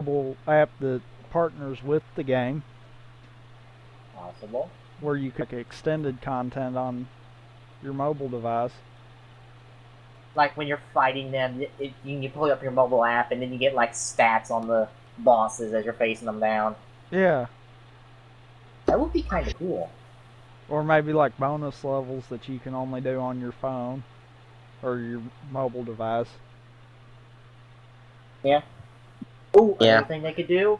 mobile app that partners with the game Possible. where you could like, extended content on your mobile device. Like when you're fighting them, you pull up your mobile app and then you get like stats on the bosses as you're facing them down. Yeah. That would be kind of cool. Or maybe like bonus levels that you can only do on your phone or your mobile device. Yeah. Oh, Yeah. another thing they could do: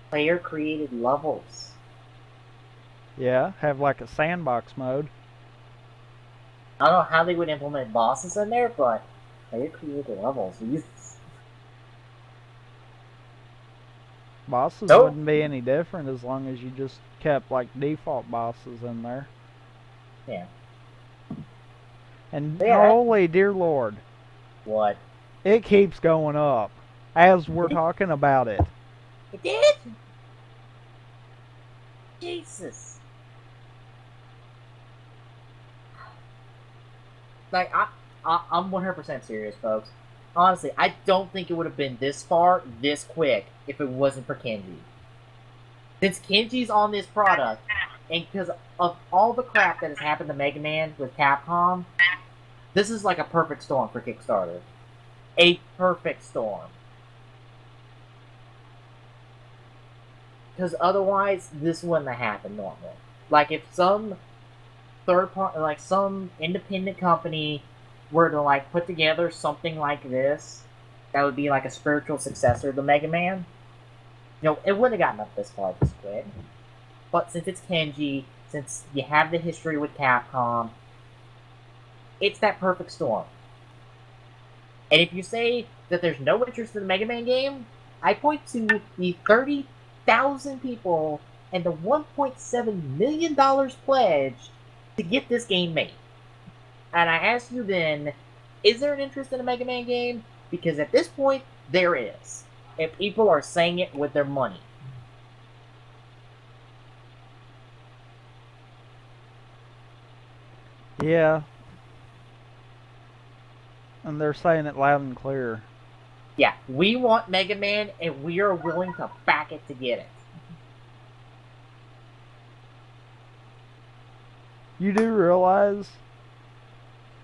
player created levels. Yeah, have like a sandbox mode. I don't know how they would implement bosses in there, but player created levels. Bosses So wouldn't be any different as long as you just kept like default bosses in there. yeah. And So yeah, holy dear lord, what? it keeps going up as we're talking about it. It did? Jesus. Like I'm 100% serious, folks. Honestly, I don't think it would have been this far, this quick, if it wasn't for Kenji. Since Kenji's on this product, and because of all the crap that has happened to Mega Man with Capcom, this is like a perfect storm for Kickstarter. A perfect storm. Because otherwise, this wouldn't have happened normally. Like if some third part, like some independent company, were to like put together something like this, that would be like a spiritual successor to Mega Man. It wouldn't have gotten up this far this quick. But since it's Kenji, since you have the history with Capcom, it's that perfect storm. And if you say that there's no interest in the Mega Man game, I point to the 30,000 people and the $1.7 million pledged to get this game made. And I ask you then, is there an interest in a Mega Man game? Because at this point, there is. If people are saying it with their money. Yeah, and they're saying it loud and clear. Yeah, we want Mega Man, and we are willing to back it to get it. You do realize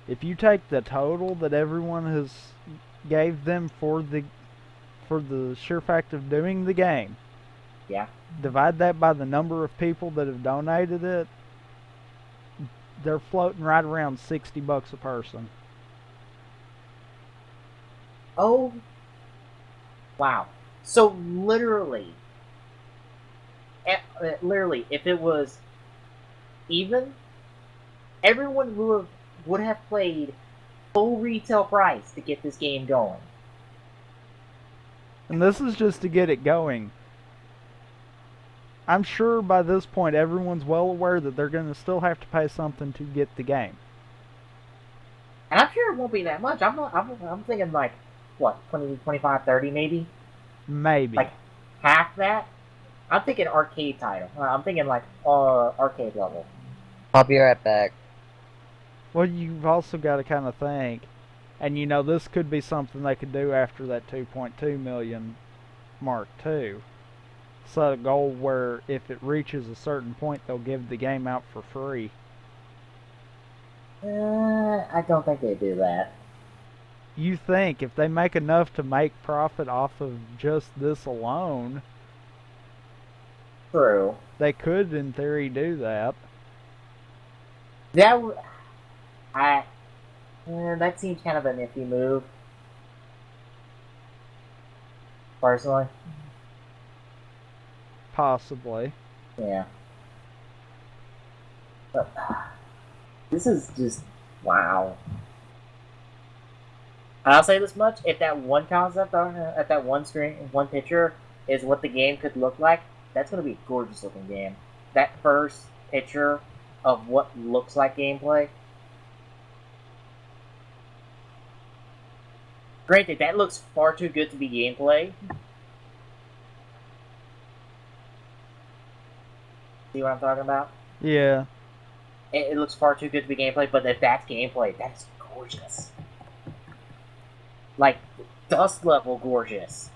if you take the total that everyone has gave them for the sheer fact of doing the game, Yeah. divide that by the number of people that have donated it, they're floating right around $60 a person. Oh, wow. So literally, if it was even, everyone would have played full retail price to get this game going. And this is just to get it going. I'm sure by this point everyone's well aware that they're going to still have to pay something to get the game. And I'm sure it won't be that much. I'm thinking like, what, 20, 25, 30 maybe? Maybe. Like half that? I'm thinking arcade title. I'm thinking like arcade level. I'll be right back. Well, you've also got to kind of think, and this could be something they could do after that 2.2 million mark too. Set a goal where if it reaches a certain point, they'll give the game out for free. I don't think they do that. You think if they make enough to make profit off of just this alone, True. they could, in theory, do that. I that seems kind of an iffy move, personally. Possibly. Yeah. But this is just wow. And I'll say this much: if that one concept at that one screen, one picture is what the game could look like, that's going to be a gorgeous looking game. That first picture of what looks like gameplay. Granted, that looks far too good to be gameplay. See what I'm talking about? Yeah. It looks far too good to be gameplay, but if that's gameplay, that's gorgeous. Like, dust level gorgeous.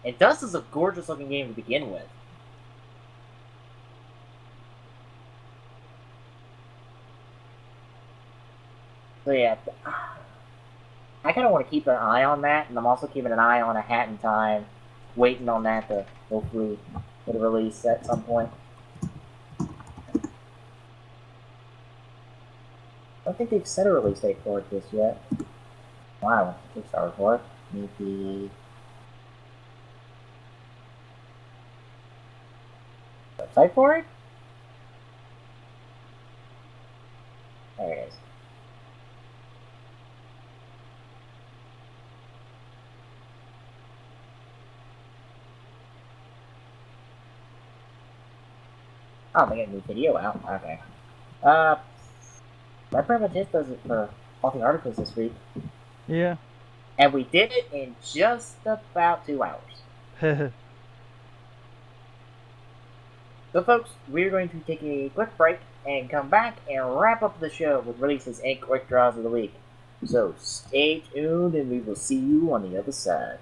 And Dust is a gorgeous looking game to begin with. So yeah, I kind of want to keep an eye on that, and I'm also keeping an eye on A Hat in Time, waiting on that to hopefully get a release at some point. I don't think they've set a release date for it just yet. Wow, Kickstarter for it. Need the website for it? There it is. Oh, they got a new video out. Okay. That pretty much it does it for all the articles this week. Yeah. And we did it in just about 2 hours. So folks, we're going to take a quick break and come back and wrap up the show with releases and quick draws of the week. So stay tuned and we will see you on the other side.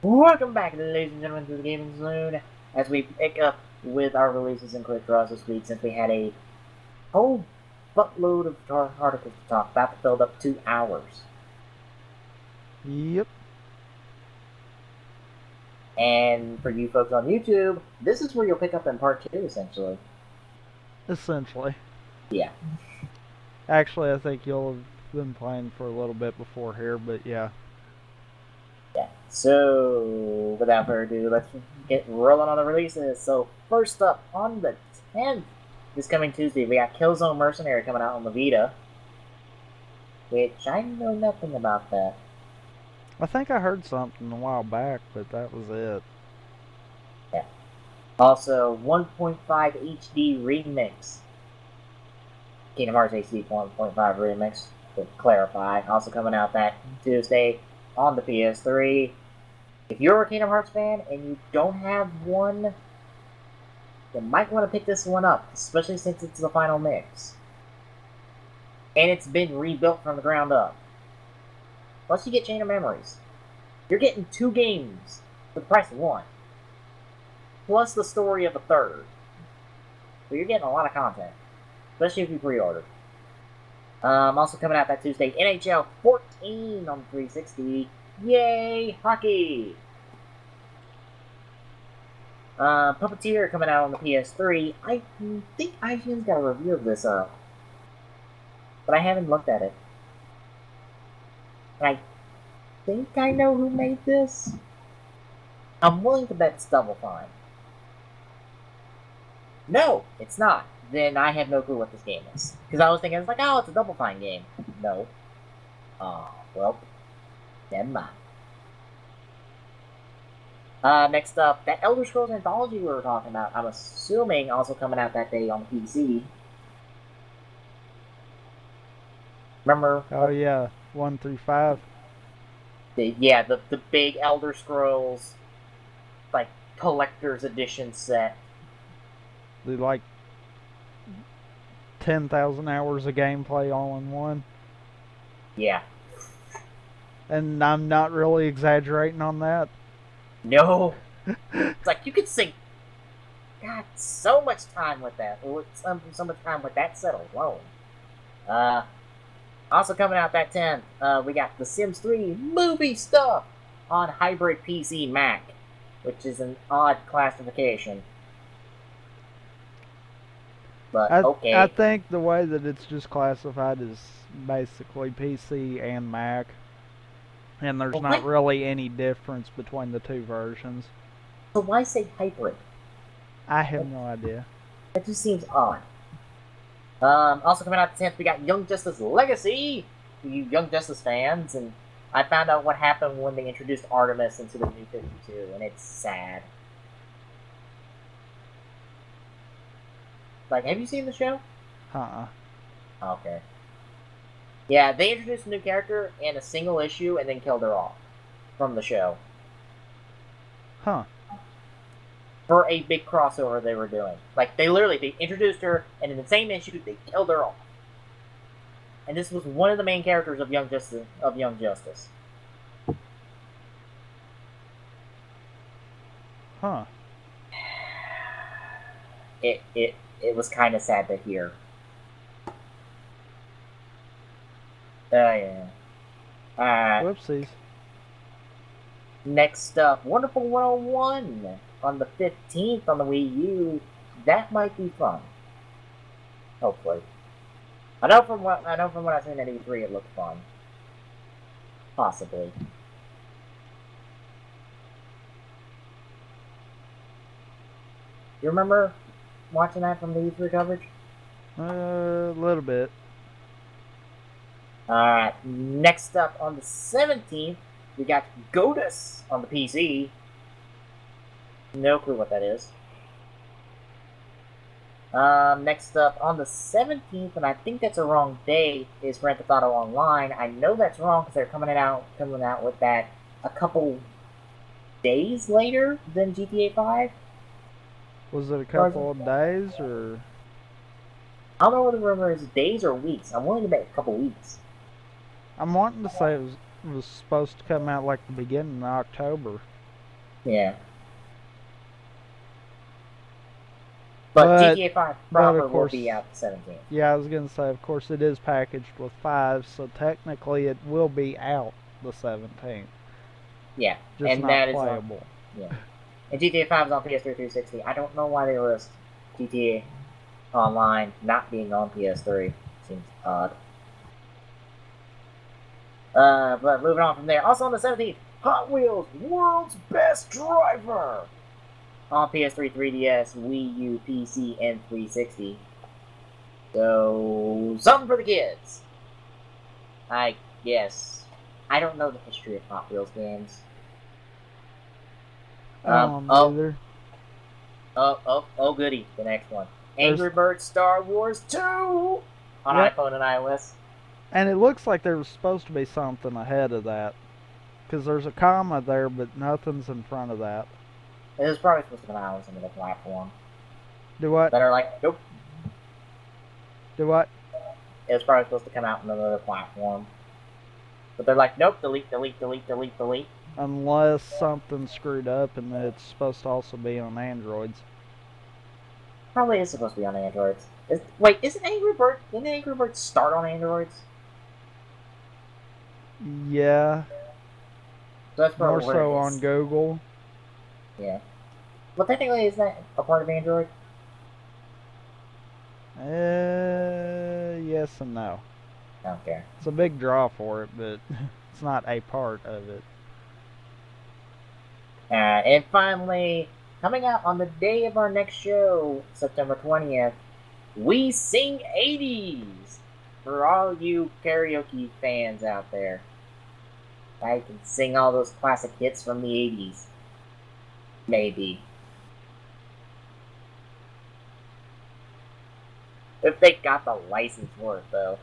Welcome back, ladies and gentlemen, to the Gaming Saloon, as we pick up with our releases and quick draws this week, since we had a whole buttload of articles to talk about that filled up 2 hours. Yep. And for you folks on YouTube, this is where you'll pick up in part 2, essentially. Essentially. Yeah. Actually, I think you'll have been playing for a little bit before here, but yeah. Yeah. So, without further ado, let's get rolling on the releases. So, first up, on the 10th, this coming Tuesday, we got Killzone Mercenary coming out on the Vita. Which, I know nothing about that. I think I heard something a while back, but that was it. Yeah. Also, 1.5 HD Remix. Kingdom Hearts HD 1.5 Remix, to clarify. Also coming out that Tuesday on the PS3. If you're a Kingdom Hearts fan and you don't have one, you might want to pick this one up, especially since it's the final mix. And it's been rebuilt from the ground up. Plus you get Chain of Memories. You're getting 2 games for the price of 1. Plus the story of a 3rd. So you're getting a lot of content. Especially if you pre-order. Also coming out that Tuesday, NHL 14 on 360. Yay! Hockey! Puppeteer coming out on the PS3. I think IGN's got a review of this up. But I haven't looked at it. And I think I know who made this. I'm willing to bet it's Double Fine. No, it's not. Then I have no clue what this game is. Because I was thinking, it's like, oh, it's a Double Fine game. No. Well, never mind. Next up, that Elder Scrolls Anthology we were talking about, I'm assuming also coming out that day on PC. Remember? Oh yeah, 1 through 5. The big Elder Scrolls, like, collector's edition set. The like 10,000 hours of gameplay all in one. Yeah. And I'm not really exaggerating on that. No. It's like, you could sink, God, so much time with that. Or so much time with that set alone. Also coming out that 10th, we got The Sims 3 movie stuff on hybrid PC Mac, which is an odd classification. But, okay. I think the way that it's just classified is basically PC and Mac. And there's not really any difference between the two versions. So why say hybrid? I have no idea. That just seems odd. Also coming out the 10th, we got Young Justice Legacy, for you Young Justice fans, and I found out what happened when they introduced Artemis into the New 52, and it's sad. Like, have you seen the show? Okay. Yeah, they introduced a new character in a single issue and then killed her off from the show. Huh. For a big crossover they were doing. Like, they introduced her, and in the same issue, they killed her off. And this was one of the main characters of Young Justice. Huh. It was kind of sad to hear. Yeah. Whoopsies. Next up, Wonderful 101 on the 15th on the Wii U. That might be fun. Hopefully. I know from what I've seen at E3 it looked fun. Possibly. You remember watching that from the E3 coverage? A little bit. Alright, next up on the 17th, we got Godus on the PC. No clue what that is. Next up on the 17th, and I think that's a wrong date, is Grand Theft Auto Online. I know that's wrong because they're coming out with that a couple days later than GTA 5. Was it a couple of days, or? I don't know whether the rumor is days or weeks. I'm willing to bet a couple weeks. I'm wanting to say it was supposed to come out like the beginning of October. Yeah. But But GTA 5 but proper of course, will be out the 17th. yeah, I was gonna say, of course, it is packaged with 5, so technically it will be out the 17th, Yeah, just and not that is on. playable. Yeah, and GTA 5 is on PS3 360. I don't know why they list GTA Online not being on PS3. Seems odd. But moving on from there. Also on the 17th, Hot Wheels World's Best Driver on PS3, 3DS, Wii U, PC, and 360. So something for the kids, I guess. I don't know the history of Hot Wheels games. I don't Oh, either. oh, goody. The next one. There's Angry Birds Star Wars 2 on Yep, iPhone and iOS. and it looks like there was supposed to be something ahead of that, because there's a comma there, but nothing's in front of that. It was probably supposed to come out on some other platform. Do what? That are like, nope. Do what? It was probably supposed to come out on another platform. But they're like, nope, delete, delete, delete, delete, delete. Unless something's screwed up and it's supposed to also be on Androids. Probably is supposed to be on Androids. Wait, isn't Angry Bird? Didn't Angry Birds start on Androids? Yeah, So that's more probably where so it on is. Google. Yeah. But technically, isn't that a part of Android? Yes and no. I don't care. It's a big draw for it, but it's not a part of it. And finally, coming out on the day of our next show, September 20th, We Sing 80s! For all you karaoke fans out there. I can sing all those classic hits from the 80s. Maybe. If they got the license for it, though.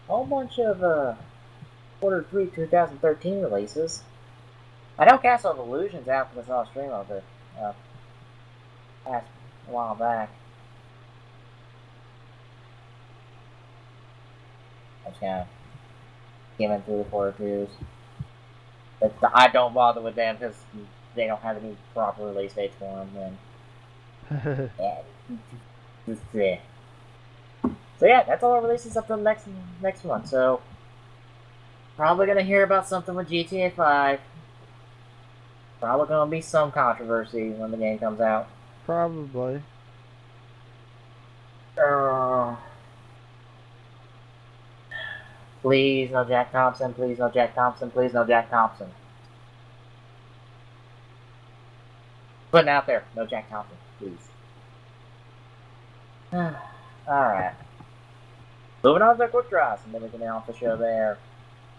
A whole bunch of Q3 2013 releases. I know Castle of Illusion's out because I saw a stream of it last a while back. I just kind of skimming through the Q2s. I don't bother with them because they don't have any proper release dates for them. And yeah. So yeah, that's all our releases up to next month. So probably gonna hear about something with GTA 5. Probably gonna be some controversy when the game comes out. Probably. Please no Jack Thompson. Please no Jack Thompson. Please no Jack Thompson. Putting out there, no Jack Thompson, please. Alright. Moving on to the quick draws, and then we can end off the show there.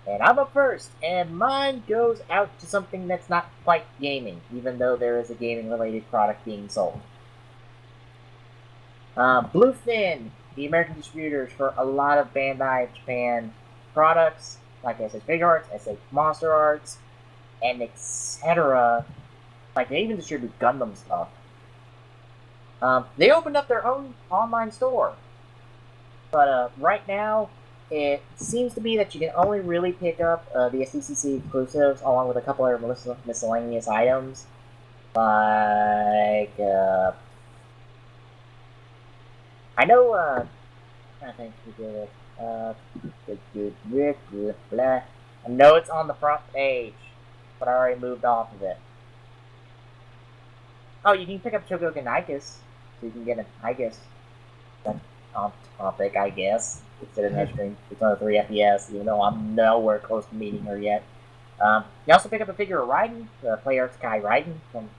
And I'm up first, and mine goes out to something that's not quite gaming, even though there is a gaming-related product being sold. Bluefin, the American distributors for a lot of Bandai Japan products, like SS Figure Arts, SS Monster Arts, and etc. Like, they even distribute Gundam stuff. They opened up their own online store. But right now, it seems to be that you can only really pick up the SDCC exclusives along with a couple other miscellaneous items. Like, I know, I think we did it. I know it's on the front page, but I already moved off of it. Oh, you can pick up Chogoku Nikes, so you can get an Nikes on topic, I guess. Instead of her stream, it's on 3 FPS, even though I'm nowhere close to meeting her yet. You also pick up a figure of Raiden, the Play Arts Kai Raiden from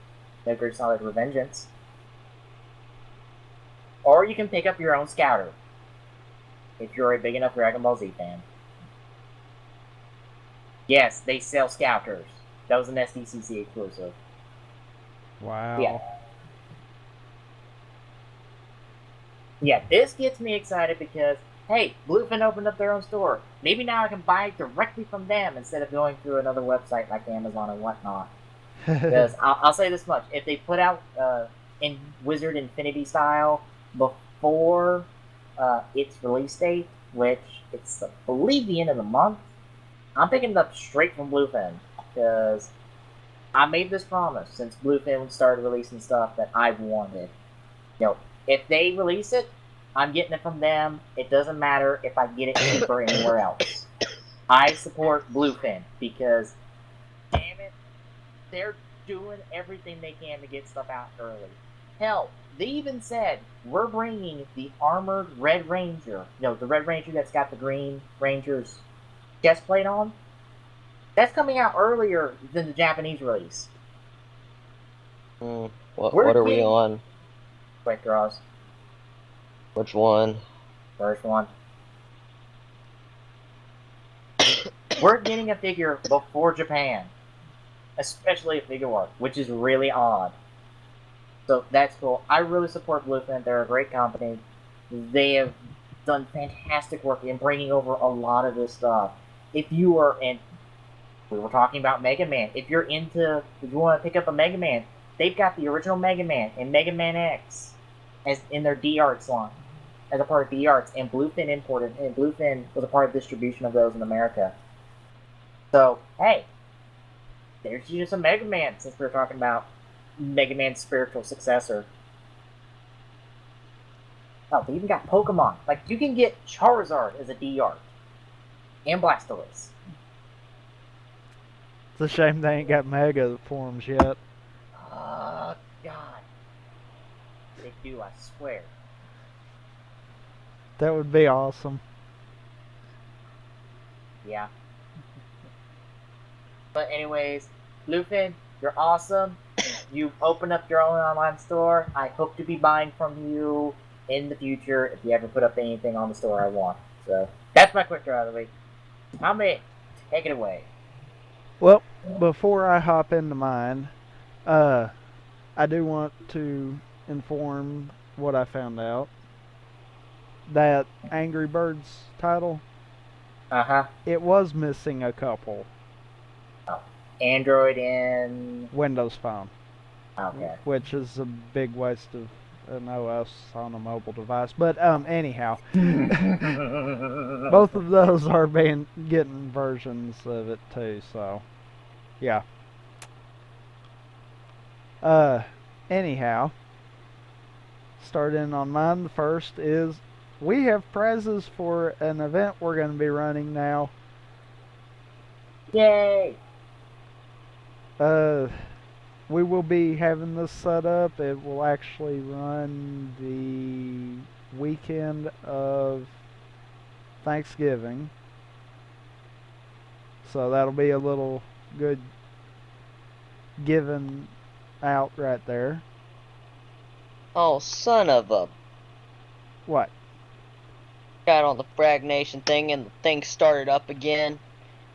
Metal Gear Solid Revengeance. Or you can pick up your own Scouter, if you're a big enough Dragon Ball Z fan. Yes, they sell Scouters. That was an SDCC exclusive. Wow. Yeah. Yeah, this gets me excited because, hey, Bluefin opened up their own store. Maybe now I can buy directly from them instead of going through another website like Amazon and whatnot. Because I'll say this much: if they put out in Wizard Infinity style before its release date, which it's, I believe, the end of the month. I'm picking it up straight from Bluefin, because I made this promise since Bluefin started releasing stuff that I've wanted. If they release it, I'm getting it from them. It doesn't matter if I get it cheaper anywhere else. I support Bluefin because, damn it, they're doing everything they can to get stuff out early. Hell, they even said, we're bringing the armored Red Ranger. The Red Ranger that's got the Green Ranger's chest plate on. That's coming out earlier than the Japanese release. What are we on? Quick draws. Which one? First one. We're getting a figure before Japan. Especially a figure art, which is really odd. So that's cool. I really support Bluefin. They're a great company. They have done fantastic work in bringing over a lot of this stuff. If you are in... We were talking about Mega Man. If you want to pick up a Mega Man, they've got the original Mega Man and Mega Man X as in their D-Arts line, as a part of D-Arts, and Bluefin imported, and Bluefin was a part of distribution of those in America. So, hey, there's just a Mega Man, since we were talking about Mega Man's spiritual successor. Oh, they even got Pokemon. Like, you can get Charizard as a D-Art. And Blastoise. It's a shame they ain't got Mega forms yet. Oh, God. They do, I swear. That would be awesome. Yeah. But anyways, Bluefin, you're awesome. You've opened up your own online store. I hope to be buying from you in the future if you ever put up anything on the store I want. So, that's my quick draw of the week. Tommy, take it away. Well, before I hop into mine, I do want to inform what I found out. That Angry Birds title, it was missing a couple. Oh. Android and... Windows Phone. Okay. Which is a big waste of an OS on a mobile device. But anyhow, both of those are getting versions of it too, so yeah. Anyhow, starting on mine, the first is we have prizes for an event we're going to be running now. Yay! We will be having this set up. It will actually run the weekend of Thanksgiving. So that'll be a little good giving out right there. Oh, son of a... What? Got on the Frag Nation thing and the thing started up again.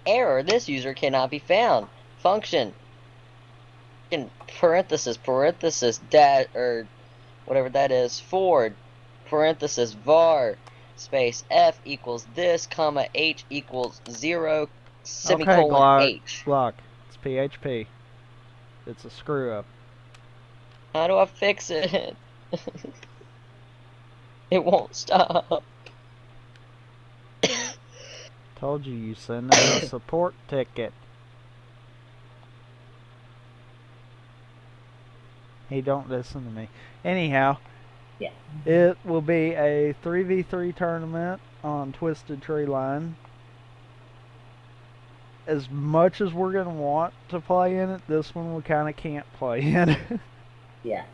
Error, this user cannot be found. Function. In parenthesis, dat, or whatever that is, forward, parenthesis, var, space, f equals this, comma, h equals 0, semicolon, h. Glock. It's PHP. It's a screw up. How do I fix it? It won't stop. Told you send out a support ticket. He don't listen to me. Anyhow, yeah. It will be a 3v3 tournament on Twisted Tree Line. As much as we're going to want to play in it, this one we kind of can't play in. Yeah.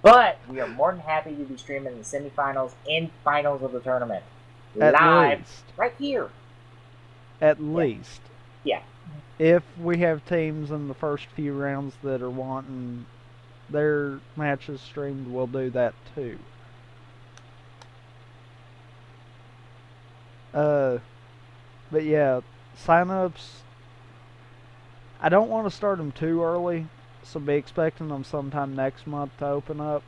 But we are more than happy to be streaming the semifinals and finals of the tournament. At live, least. right here. At least. Yeah. If we have teams in the first few rounds that are wanting their matches streamed, we'll do that too. But yeah, sign-ups, I don't want to start them too early, so be expecting them sometime next month to open up.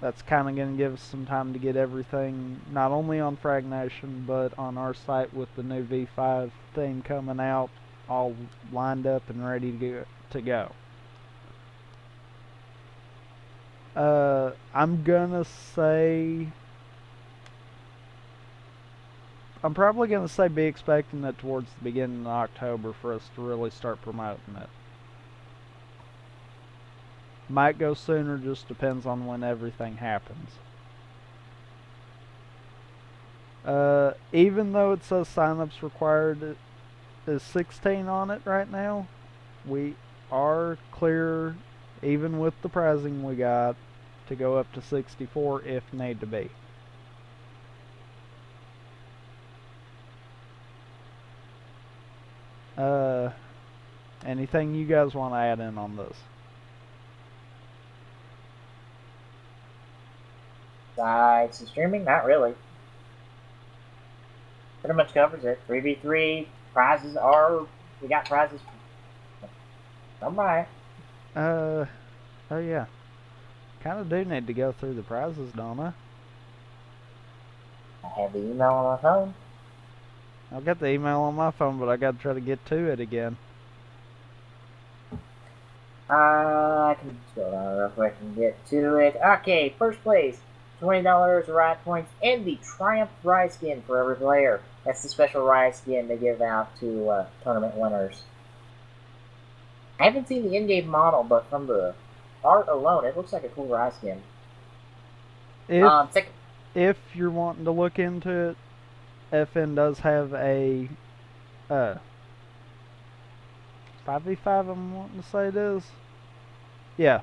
That's kind of going to give us some time to get everything, not only on Frag Nation, but on our site with the new V5 theme coming out, all lined up and ready to go. I'm gonna say I'm probably going to say be expecting it towards the beginning of October for us to really start promoting it. Might go sooner, just depends on when everything happens. Even though it says signups required is 16 on it right now, we are clear, even with the pricing we got, to go up to 64 if need to be. Anything you guys want to add in on this? Besides the streaming, not really. Pretty much covers it. 3v3 prizes are. We got prizes. Alright. Oh yeah. Kind of do need to go through the prizes, don't I? I have the email on my phone. I've got the email on my phone, but I got to try to get to it again. I can scroll down real quick and get to it. Okay, first place, $20 ride points and the Triumph Ride skin for every player. That's the special ride skin they give out to tournament winners. I haven't seen the in-game model, but from the art alone, it looks like a cool ride skin. If you're wanting to look into it, FN does have a 5v5, I'm wanting to say it is. Yeah,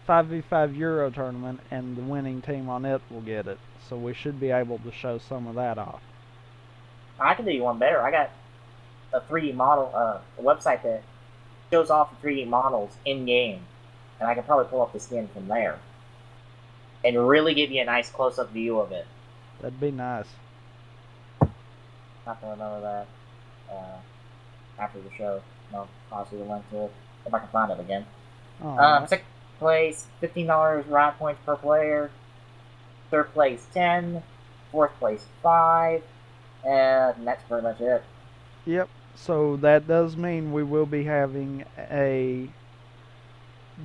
5v5 Euro tournament, and the winning team on it will get it. So we should be able to show some of that off. I can do you one better. I got a 3D model, a website that shows off the 3D models in-game. And I can probably pull up the skin from there. And really give you a nice close-up view of it. That'd be nice. Not gonna remember that after the show. No, possibly the link to it if I can find it again. Second place, $15 ride points per player. Third place, 10. Fourth place, 5. And that's pretty much it. Yep. So that does mean we will be having a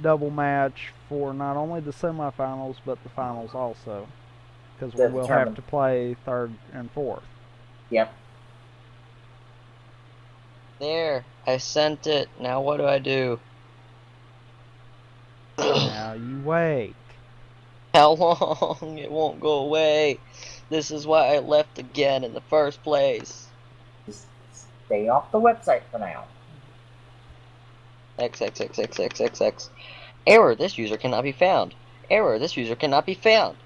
double match for not only the semifinals but the finals also, because we will have to play third and fourth. Yep. There, I sent it. Now what do I do? Now you wait. How long? It won't go away. This is why I left again in the first place. Just stay off the website for now. XXXXXXX. Error, this user cannot be found. Error, this user cannot be found.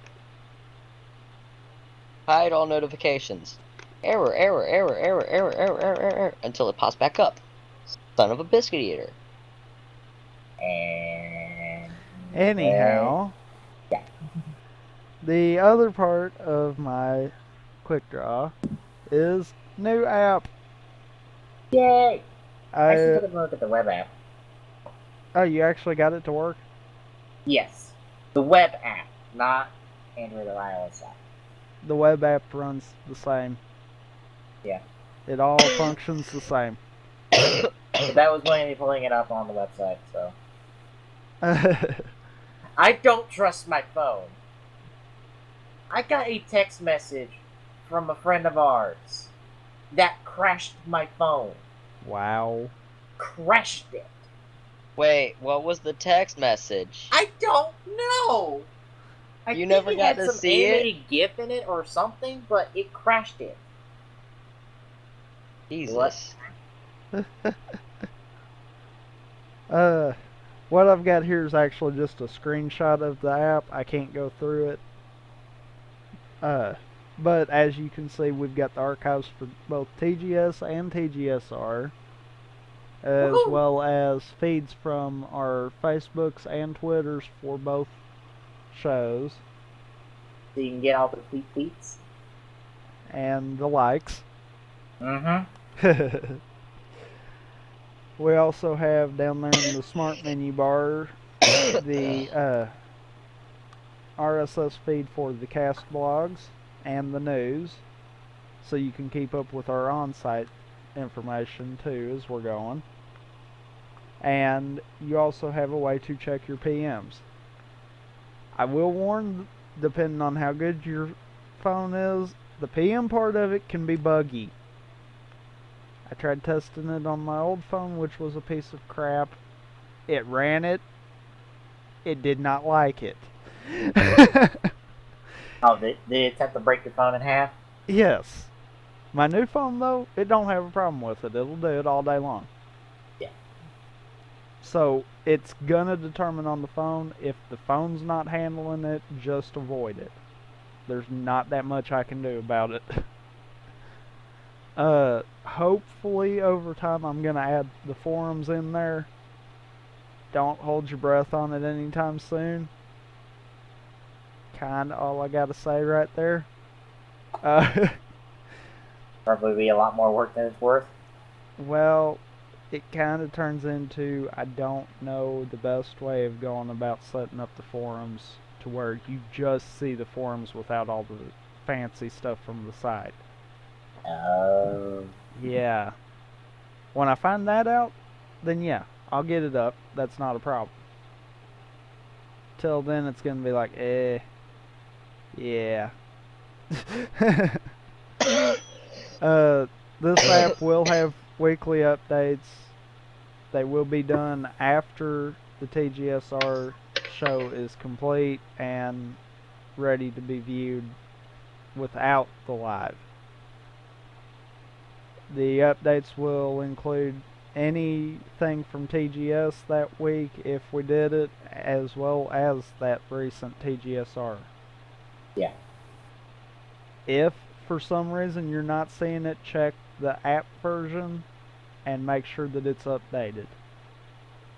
Hide all notifications. Error, error, error, error, error, error, error, error, until it pops back up. Son of a biscuit eater. And anyhow, yeah. The other part of my quick draw is new app. Yay! I actually took a look at the web app. Oh, you actually got it to work? Yes. The web app, not Android or iOS app. The web app runs the same. Yeah. It all functions the same. That was me pulling it up on the website, so. I don't trust my phone. I got a text message from a friend of ours that crashed my phone. Wow. Crashed it. Wait, what was the text message? I don't know. You never got to see it? Animated GIF in it or something, but it crashed it. Jesus. What I've got here is actually just a screenshot of the app. I can't go through it. But as you can see, we've got the archives for both TGS and TGSR, as well as feeds from our Facebooks and Twitters for both shows. So you can get all the tweets. And the likes. Mm-hmm. We also have down there in the smart menu bar the RSS feed for the cast blogs and the news, so you can keep up with our on-site information too as we're going. And you also have a way to check your PMs. I will warn, depending on how good your phone is, The PM part of it can be buggy. I tried testing it on my old phone, which was a piece of crap. It ran it. It did not like it. Oh, did it attempt to break your phone in half? Yes. My new phone, though, it don't have a problem with it. It'll do it all day long. Yeah. So, it's gonna determine on the phone. If the phone's not handling it, just avoid it. There's not that much I can do about it. Hopefully over time I'm gonna add the forums in there. Don't hold your breath on it anytime soon. Kinda all I gotta say right there. Probably be a lot more work than it's worth. Well, it kinda turns into I don't know the best way of going about setting up the forums to where you just see the forums without all the fancy stuff from the side. Yeah. When I find that out, then yeah, I'll get it up. That's not a problem. Till then, it's gonna be like, yeah. This app will have weekly updates. They will be done after the TGSR show is complete and ready to be viewed without the live. The updates will include anything from TGS that week if we did it, as well as that recent TGSR. Yeah. If for some reason you're not seeing it, check the app version and make sure that it's updated.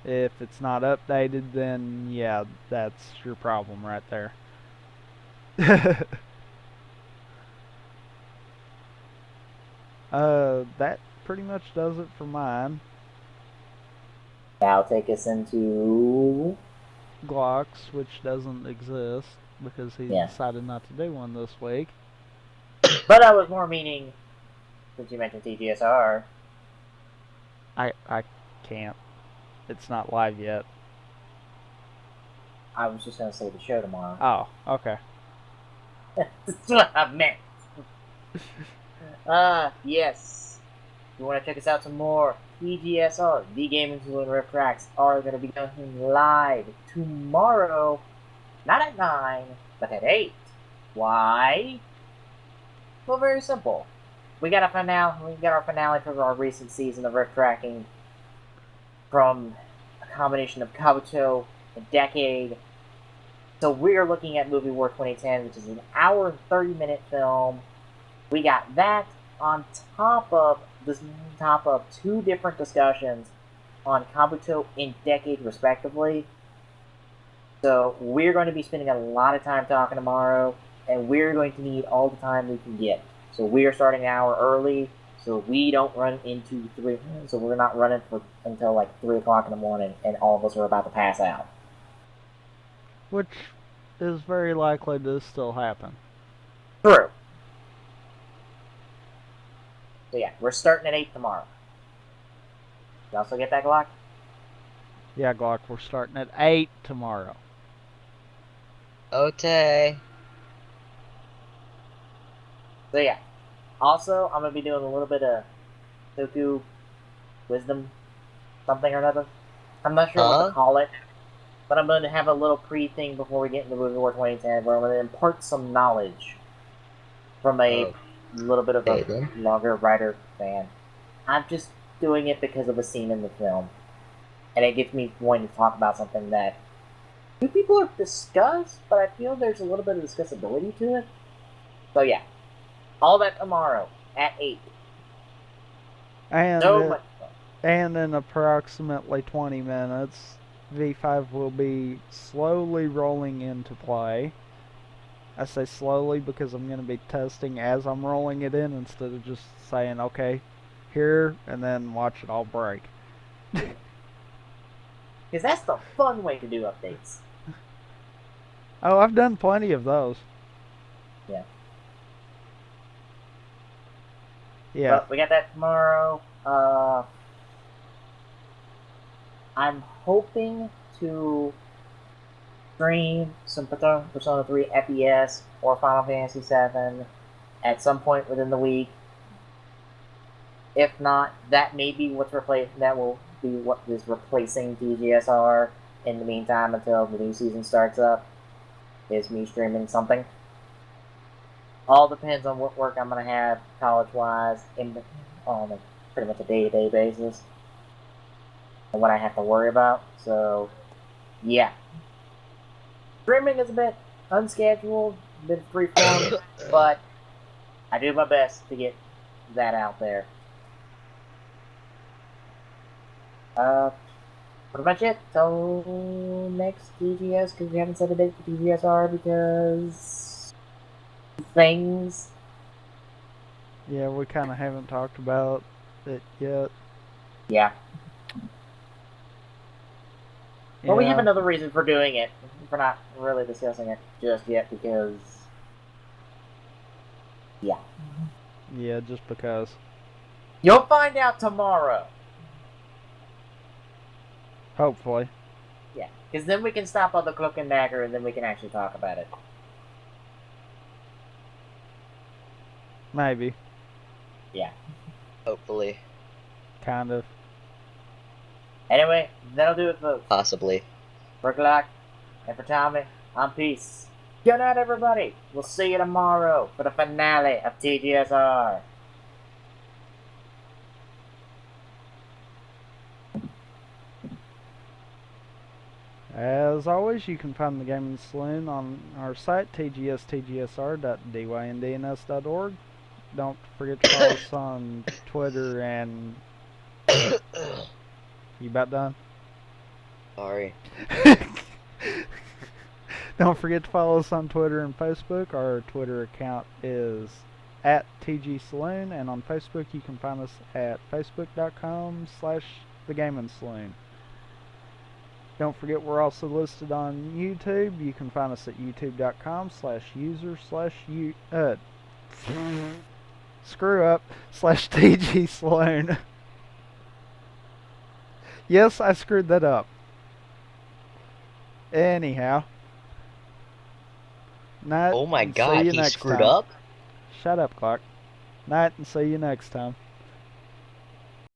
If it's not updated, then yeah, that's your problem right there. That pretty much does it for mine. Now take us into Glocks, which doesn't exist because he decided not to do one this week. But I was more meaning, since you mentioned TGSR. I can't. It's not live yet. I was just going to say the show tomorrow. Oh, okay. That's what I meant. Yes. If you want to check us out some more, TGSR, the Gaming Saloon Rift Tracks, are going to be going live tomorrow. Not at 9, but at 8. Why? Well, very simple. We got our finale for our recent season of Rift Tracking from a combination of Kabuto and Decade. So we're looking at Movie War 2010, which is an hour and 30-minute film. We got that on top of two different discussions on Kabuto and Decade, respectively. So we're going to be spending a lot of time talking tomorrow, and we're going to need all the time we can get. So we are starting an hour early, so we don't run into 3. So we're not running until like 3 o'clock in the morning, and all of us are about to pass out. Which is very likely to still happen. True. So yeah, we're starting at 8 tomorrow. You also get that, Glock? Yeah, Glock, we're starting at 8 tomorrow. Okay. So yeah. Also, I'm going to be doing a little bit of Toku Wisdom something or another. I'm not sure what to call it. But I'm going to have a little pre-thing before we get into Movie War 2010 where I'm going to impart some knowledge from a little bit of a longer writer fan. I'm just doing it because of a scene in the film. And it gets me wanting to talk about something that two people have discussed, but I feel there's a little bit of discussability to it. So yeah. All that tomorrow at 8. And so much fun. And in approximately 20 minutes, V5 will be slowly rolling into play. I say slowly because I'm going to be testing as I'm rolling it in instead of just saying, okay, here, and then watch it all break. Because that's the fun way to do updates. Oh, I've done plenty of those. Yeah. Yeah. But we got that tomorrow. I'm hoping to stream some Persona 3 FES or Final Fantasy 7 at some point within the week. If not, that may be what's that will be what is replacing TGSR in the meantime until the new season starts up, is me streaming something. All depends on what work I'm going to have college-wise on a pretty much a day-to-day basis and what I have to worry about. So, yeah. Streaming is a bit unscheduled, a bit freeform, but I do my best to get that out there. Pretty much it. Till next TGS, because we haven't set a date for TGSR because things. Yeah, we kind of haven't talked about it yet. Yeah. Well, we have Yeah. another reason for doing it. We're not really discussing it just yet because. Yeah. Yeah, just because. You'll find out tomorrow. Hopefully. Yeah, because then we can stop on the cloak and dagger and then we can actually talk about it. Maybe. Yeah. Hopefully. Kind of. Anyway, that'll do it, folks. Possibly. For Glock and for Tommy, I'm Peace. Good night, everybody. We'll see you tomorrow for the finale of TGSR. As always, you can find the Gaming Saloon on our site, tgstgsr.dynds.org. Don't forget to follow us on Twitter and... You about done? Sorry. Don't forget to follow us on Twitter and Facebook. Our Twitter account is @TGSaloon, and on Facebook you can find us at facebook.com/thegamingsaloon. Don't forget we're also listed on YouTube. You can find us at youtube.com/user/TG Saloon. Yes, I screwed that up. Anyhow. Night. Oh my and see god, you he next screwed time. up? Shut up, Clark. Night and see you next time.